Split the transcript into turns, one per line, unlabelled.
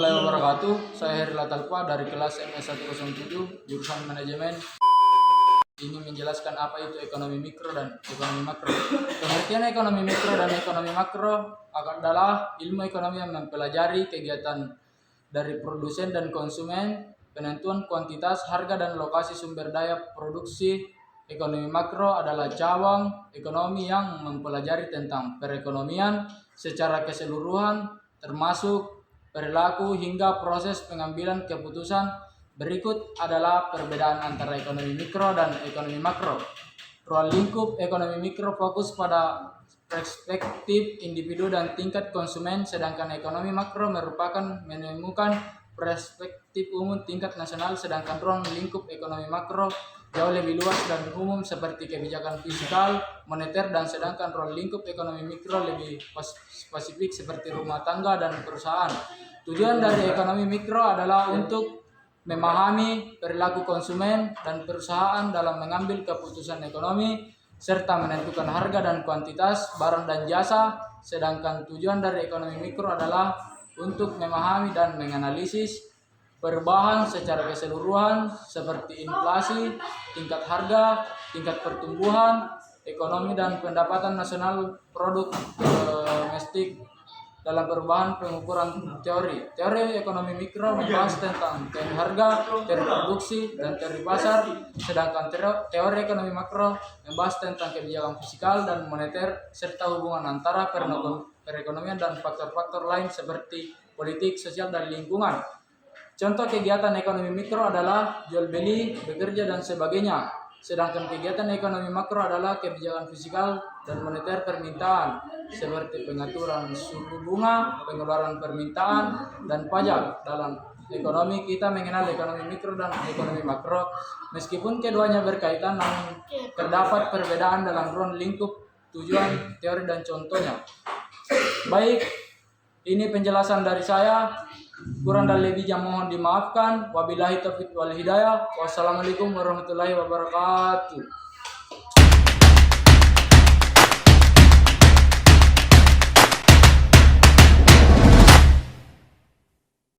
warahmatullahi wabarakatuh. Saya Heri Latalpa dari kelas MS107 jurusan manajemen. Ini menjelaskan apa itu ekonomi mikro dan ekonomi makro. Pengertian ekonomi mikro dan ekonomi makro adalah ilmu ekonomi yang mempelajari kegiatan dari produsen dan konsumen, penentuan kuantitas, harga dan lokasi sumber daya produksi. Ekonomi makro adalah cabang ekonomi yang mempelajari tentang perekonomian secara keseluruhan, termasuk perilaku hingga proses pengambilan keputusan. Berikut adalah perbedaan antara ekonomi mikro dan ekonomi makro. Ruang lingkup ekonomi mikro fokus pada perspektif individu dan tingkat konsumen, sedangkan ekonomi makro menemukan perspektif umum tingkat nasional, sedangkan ruang lingkup ekonomi makro jauh lebih luas dan umum seperti kebijakan fiskal, moneter, dan sedangkan ruang lingkup ekonomi mikro lebih spesifik seperti rumah tangga dan perusahaan. Tujuan dari ekonomi mikro adalah untuk memahami perilaku konsumen dan perusahaan dalam mengambil keputusan ekonomi serta menentukan harga dan kuantitas barang dan jasa, sedangkan tujuan dari ekonomi mikro adalah untuk memahami dan menganalisis perubahan secara keseluruhan seperti inflasi, tingkat harga, tingkat pertumbuhan ekonomi dan pendapatan nasional produk domestik dalam perubahan pengukuran teori. Teori ekonomi mikro membahas tentang teori harga, teori produksi, dan teori pasar, sedangkan teori ekonomi makro membahas tentang kebijakan fiskal dan moneter serta hubungan antara perekonomian dan faktor-faktor lain seperti politik, sosial, dan lingkungan. Contoh kegiatan ekonomi mikro adalah jual beli, bekerja, dan sebagainya. Sedangkan kegiatan ekonomi makro adalah kebijakan fiskal dan moneter permintaan seperti pengaturan suku bunga, pengeluaran permintaan, dan pajak. Dalam ekonomi kita mengenal ekonomi mikro dan ekonomi makro. Meskipun keduanya berkaitan, namun terdapat perbedaan dalam ruang lingkup, tujuan, teori, dan contohnya. Baik, ini penjelasan dari saya. Kurang dan lebihnya mohon dimaafkan. Wabillahi taufiq wal hidayah. Wassalamualaikum warahmatullahi wabarakatuh.